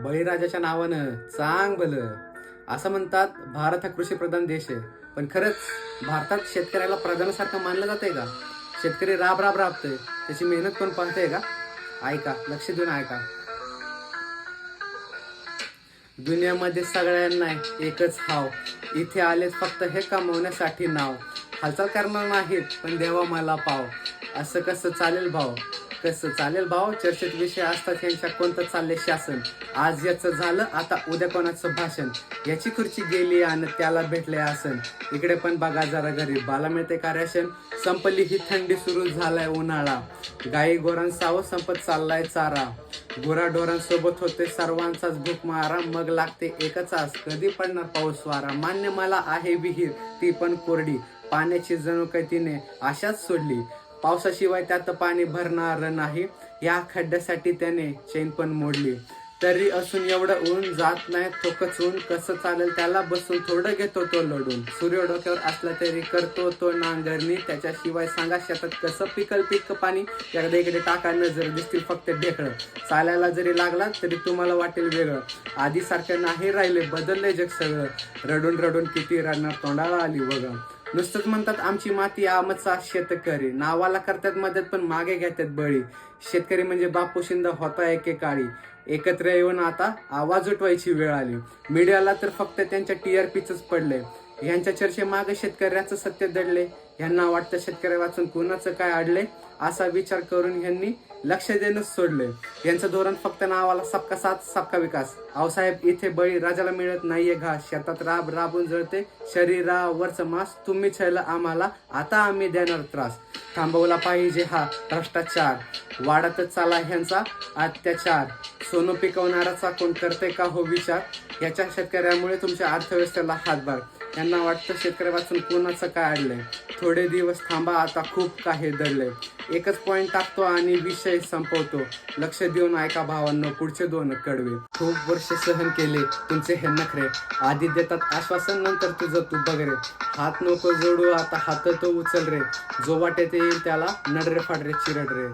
बळीराजाच्या नावानं चांग भलं. असं म्हणतात भारत हा कृषीप्रधान देश आहे, पण खरंच भारतात शेतकऱ्याला प्रधानासारखं मानलं जातंय का? शेतकरी राब राब राबतोय, त्याची मेहनत कोण पाहतंय का? ऐका, लक्ष देऊन ऐका. दुनियामध्ये सगळ्यांना एकच हाव, इथे आलेच फक्त हे कमवण्यासाठी नाव. हालचाल करणार नाहीत पण देवा मला पाव. असं कसं चालेल भाव? कसं चालेल भाव? चर्चेत विषय असतात ह्यांच्या, कोणतं चाललंय शासन. आज याचं झालं, आता उद्या कोणाचं भाषण. याची खुर्ची गेली आणि त्याला भेटले आसन. इकडे पण बघा जरा गरीब बाला मिळते का रेशन. संपली ही थंडी, सुरू झालाय उन्हाळा. गाई गोरांसावं संपत चाललाय चारा. गुराढोरांसोबत होते सर्वांचाच भूक मारा. मग लागते एकच आस, कधी पडणार पाऊस वारा. मान्य मला आहे विहीर, ती पण कोरडी. पाण्याची जणू काही तिने आशाच सोडली. पावसाशिवाय त्यात पाणी भरणार नाही, या खड्ड्यासाठी त्याने चैन पण मोडली. तरी असून एवढं ऊन जात नाही थोकच ऊन. कसं चालेल त्याला बसून, थोडं घेतो तो लढून. सूर्य डोक्यावर असला तरी करतो तो नांगरणी. त्याच्याशिवाय सांगा शेतात कसं पिकल पीक पाणी. एकदा इकडे टाका नजर, दिसतील फक्त ढेकळं. चालायला जरी लागला तरी तुम्हाला वाटेल वेगळं. आधी सारखं नाही राहिले, बदलले जग सगळं. रडून रडून किती रडणार, तोंडाला आली बघा. नुसतंच म्हणतात आमची माती आमचा शेतकरी. नावाला करतात मदत पण मागे घेतात बळी. शेतकरी म्हणजे बापू शिंदे होता एकेकाळी. एकत्र येऊन आता आवाज उठवायची वेळ आली. मीडियाला तर फक्त त्यांच्या TRPच पडले. ह्यांच्या चर्चे मागे शेतकऱ्याचं सत्य दडले. ह्यांना वाटतं शेतकरी वाचून कुणाचं काय अडले. असा विचार करून ह्यांनी लक्ष देणंच सोडले. यांचं धोरण फक्त नावाला सबका साथ सबका विकास. आऊसाहेब इथे बळी राजाला मिळत नाहीये घास. शेतात राब राबून जळते शरीरावरचं मांस. तुम्ही छळलं आम्हाला, आता आम्ही देणार त्रास. थांबवला पाहिजे हा भ्रष्टाचार, वाढतच चाला ह्यांचा अत्याचार. सोनं पिकवणाराचा कोण करते का हो विचार. याच्या शेतकऱ्यामुळे तुमच्या अर्थव्यवस्थेला हातभार. यांना वाटतं शेतकरी वाचून कोणाचं काय अडलंय. थोडे दिवस थांबा, आता खूप काही दडलंय. एकच पॉइंट टाकतो आणि विषय संपवतो. लक्ष देऊन ऐका भावांनो, पुढचे 2 कडवे. खूप वर्ष सहन केले तुमचे हे नखरे. आधी देतात आश्वासन, नंतर तुझं तू बगरे. हात नको जोडू, आता हात तो उचल रे. जो वाटेत येईल त्याला नडरे फाडरे चिरड रे.